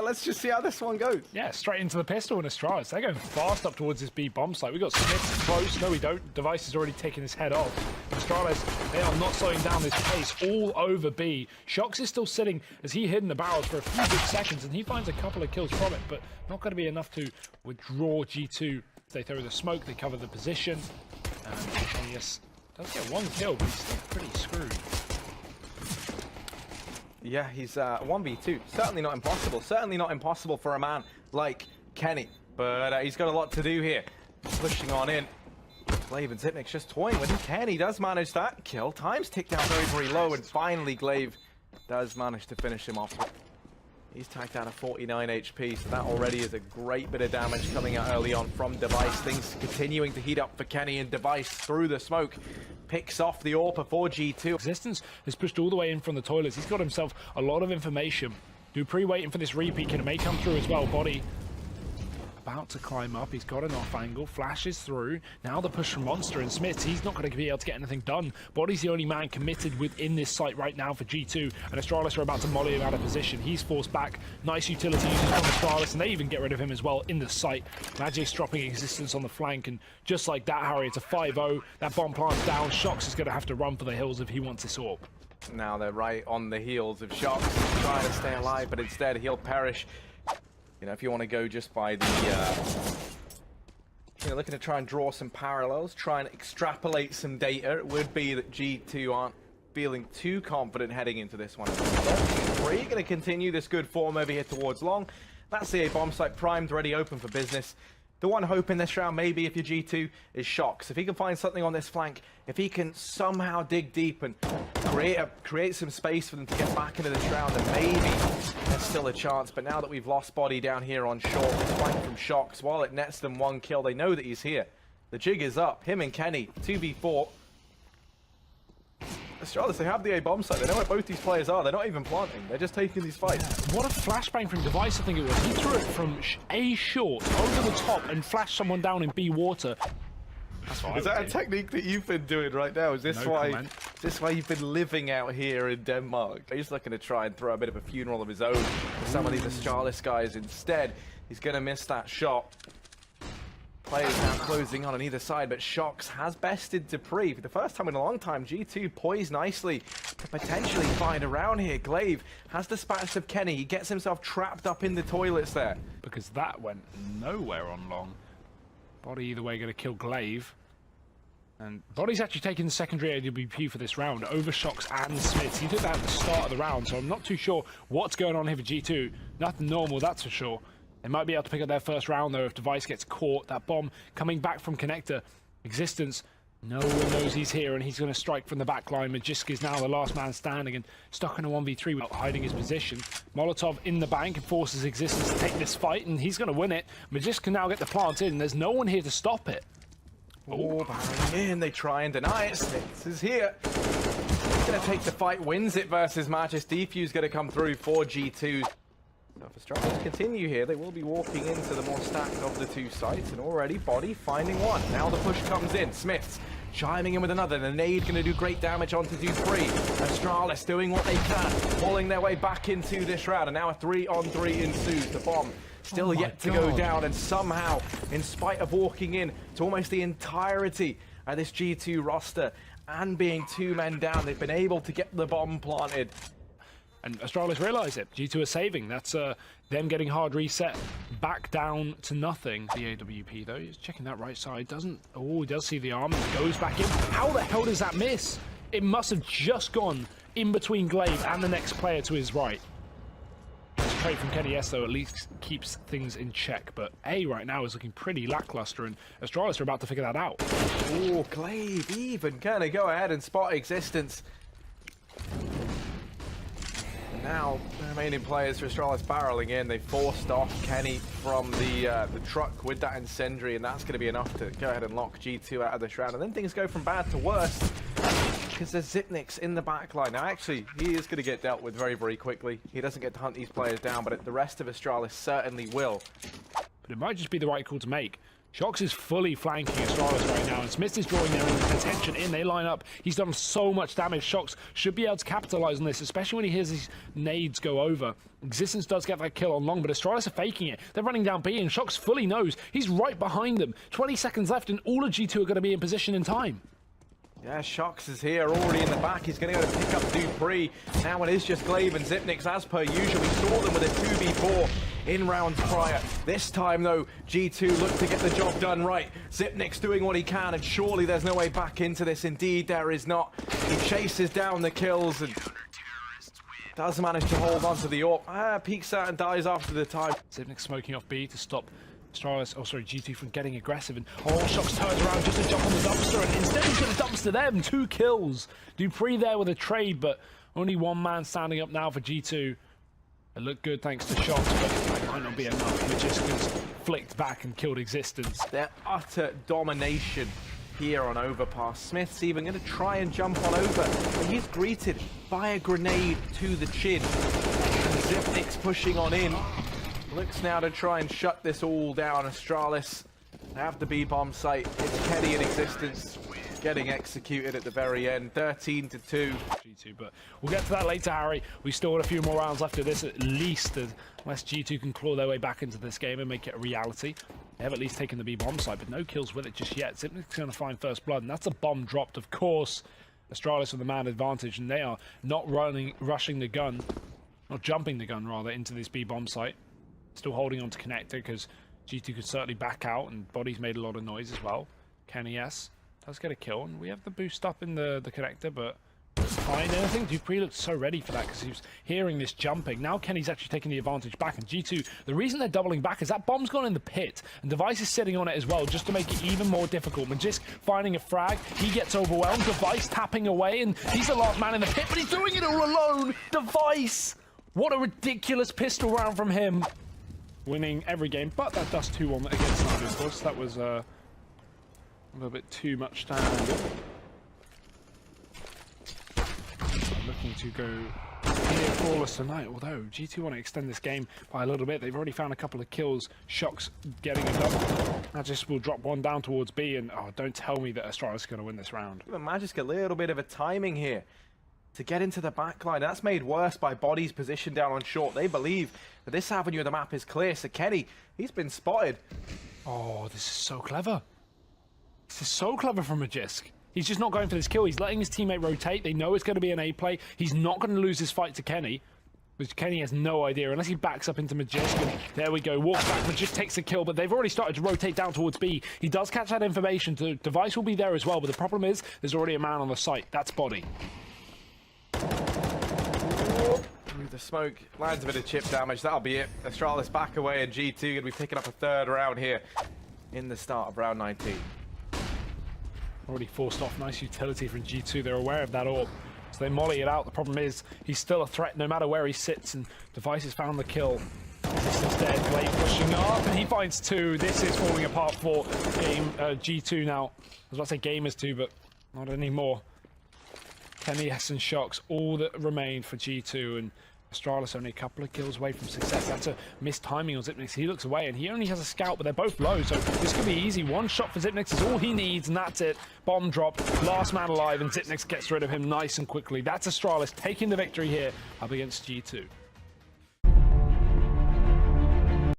let's just see how this one goes. Yeah, straight into the pistol and Astralis. They're going fast up towards this B bomb site. We got Smith close. No, we don't. Device is already taking his head off. Astralis, they are not slowing down this pace all over B. Shox is still sitting as he hid in the barrels for a few good seconds, and he finds a couple of kills from it, but not going to be enough to withdraw G2. They throw the smoke, they cover the position. And yes, does get one kill, but he's still pretty screwed. Yeah, he's 1v2. Certainly not impossible. Certainly not impossible for a man like Kenny. But he's got a lot to do here. Pushing on in. Glaive and Zipnik's just toying with him. Kenny does manage that kill. Time's ticked down very, very low. And finally, Glaive does manage to finish him off. He's tagged out of 49 HP, so that already is a great bit of damage coming out early on from Device. Things continuing to heat up for Kenny, and Device through the smoke picks off the AWP for G2. Existence has pushed all the way in from the toilets. He's got himself a lot of information. Dupree waiting for this repeat, and it may come through as well. Body about to climb up. He's got an off angle, flashes through. Now the push from Monster and Smith. He's not going to be able to get anything done. Body's the only man committed within this site right now for G2, and Astralis are about to molly him out of position. He's forced back. Nice utility uses from Astralis, and they even get rid of him as well in the site. Magic's dropping Existence on the flank, and just like that, Harry, it's a 5-0. That bomb plant's down. Shox is going to have to run for the hills if he wants this AWP. Now they're right on the heels of Shox, trying to stay alive, but instead he'll perish. You know, if you want to go just by the, you know, looking to try and draw some parallels, try and extrapolate some data, it would be that G2 aren't feeling too confident heading into this one. Three going to continue this good form over here towards long. That's the A bomb site primed, ready, open for business. The one hope in this round, maybe if you're G2, is Shox. If he can find something on this flank, if he can somehow dig deep and create some space for them to get back into this round, then maybe there's still a chance. But now that we've lost Body down here on short, this flank from Shox, while it nets them one kill, they know that he's here. The jig is up. Him and Kenny, 2v4. Astralis, they have the A bomb site. They know where both these players are. They're not even planting. They're just taking these fights. What a flashbang from Device, I think it was. He threw it from A short over the top and flashed someone down in B water. Is that a technique that you've been doing right now? Is this why you've been living out here in Denmark? He's looking to try and throw a bit of a funeral of his own for some of these Astralis guys. Instead, he's going to miss that shot. Players now closing on either side, but Shox has bested Dupree. For the first time in a long time, G2 poised nicely to potentially find around here. Glaive has dispatched of Kenny. He gets himself trapped up in the toilets there. Because that went nowhere on long. Body either way going to kill Glaive. And Body's actually taking the secondary AWP for this round over Shox and Smith. He did that at the start of the round, so I'm not too sure what's going on here for G2. Nothing normal, that's for sure. They might be able to pick up their first round, though, if Device gets caught. That bomb coming back from Connector. Existence, no one knows he's here, and he's going to strike from the back line. Magisk is now the last man standing and stuck in a 1v3 without hiding his position. Molotov in the bank and forces Existence to take this fight, and he's going to win it. Magisk can now get the plant in. There's no one here to stop it. Oh, barreling in. They try and deny it. Smith is here. He's going to take the fight, wins it versus Magis. Defuse going to come through for G2. So if Astralis continue here, they will be walking into the more stacked of the two sites, and already Body finding one. Now the push comes in. Smith's chiming in with another. The nade going to do great damage onto Dupree. Astralis doing what they can, pulling their way back into this round, and now a 3-on-3 ensues. The bomb still yet to go down, and somehow, in spite of walking in to almost the entirety of this G2 roster and being two men down, they've been able to get the bomb planted. And Astralis realise it. G2 are saving. That's them getting hard reset back down to nothing. The AWP, though, he's checking that right side. Oh, he does see the arm and goes back in. How the hell does that miss? It must have just gone in between Glaive and the next player to his right. This trade from Kenny S, though, at least keeps things in check. But A right now is looking pretty lackluster, and Astralis are about to figure that out. Oh, Glaive even gonna go ahead and spot Existence. Now, the remaining players for Astralis barreling in. They forced off Kenny from the truck with that incendiary, and that's going to be enough to go ahead and lock G2 out of this round. And then things go from bad to worse because there's Zipnik's in the back line. Now, actually, he is going to get dealt with very, very quickly. He doesn't get to hunt these players down, but the rest of Astralis certainly will. But it might just be the right call to make. Shox is fully flanking Astralis right now, and Smith is drawing their attention in. They line up. He's done so much damage. Shox should be able to capitalize on this, especially when he hears these nades go over. Existence does get that kill on long, but Astralis are faking it. They're running down B, and Shox fully knows he's right behind them. 20 seconds left, and all of G2 are going to be in position in time. Yeah, Shox is here already in the back. He's going to go to pick up Dupree. Now it is just Glaive and Zipnix as per usual. We saw them with a 2v4 in rounds prior. This time, though, G2 look to get the job done right. Zipnix doing what he can, and surely there's no way back into this. Indeed, there is not. He chases down the kills and does manage to hold on to the AWP. Peeks out and dies after the time. Zipnix smoking off B to stop Astralis, G2 from getting aggressive, and Shox turns around just to jump on the dumpster, and instead he's going to dumpster them. 2 kills. Dupree there with a trade, but only one man standing up now for G2. It looked good thanks to Shox, but it might not be enough. Magicians flicked back and killed Existence. Their utter domination here on Overpass. Smith's even going to try and jump on over, but he's greeted by a grenade to the chin. And Zipnix pushing on in. Looks now to try and shut this all down. Astralis have the B-bomb site. It's Kenny in Existence getting executed at the very end. 13-2. G2, but we'll get to that later, Harry. We still got a few more rounds after this, at least, unless G2 can claw their way back into this game and make it a reality. They have at least taken the B-bomb site, but no kills with it just yet. Zipnik's going to find first blood, and that's a bomb dropped, of course. Astralis with the man advantage, and they are not rushing the gun, not jumping the gun, rather, into this B-bomb site. Still holding on to connector, because G2 could certainly back out, and Body's made a lot of noise as well. Kenny, yes, does get a kill, and we have the boost up in the connector, but it's fine. And I think Dupree looked so ready for that, because he was hearing this jumping. Now Kenny's actually taking the advantage back, and G2, the reason they're doubling back is that bomb's gone in the pit, and Device is sitting on it as well, just to make it even more difficult. Magisk finding a frag, he gets overwhelmed, Device tapping away, and he's the last man in the pit, but he's doing it all alone! Device! What a ridiculous pistol round from him! Winning every game, but that does 2-1 against Tagi, of course. That was a little bit too much time. Looking to go near flawless tonight, although G2 want to extend this game by a little bit. They've already found a couple of kills. Shox getting a double. Magisk will drop one down towards B, and oh, don't tell me that Astralis is going to win this round. Even Magisk a little bit of a timing here to get into the backline. That's made worse by Body's position down on short. They believe that this avenue of the map is clear. So Kenny, he's been spotted. Oh, this is so clever. This is so clever from Magisk. He's just not going for this kill. He's letting his teammate rotate. They know it's going to be an A play. He's not going to lose this fight to Kenny, which Kenny has no idea unless he backs up into Magisk. And there we go. Walks back. Magisk takes the kill, but they've already started to rotate down towards B. He does catch that information. The Device will be there as well, but the problem is there's already a man on the site. That's Body. Through the smoke, lands a bit of chip damage. That'll be it. Astralis back away, and G2 going to be picking up a third round here in the start of round 19. Already forced off. Nice utility from G2. They're aware of that AWP, so they molly it out. The problem is he's still a threat no matter where he sits, and Device has found the kill. Existence dead. Blade pushing up, and he finds 2. This is falling apart for G2 now. I was about to say Gamers 2, but not anymore. Kenny, S, and Shox, all that remained for G2, and Astralis only a couple of kills away from success. That's a missed timing on Zipnix. He looks away, and he only has a scout, but they're both low, so this could be easy. One shot for Zipnix is all he needs, and that's it. Bomb drop, last man alive, and Zipnix gets rid of him nice and quickly. That's Astralis taking the victory here up against G2.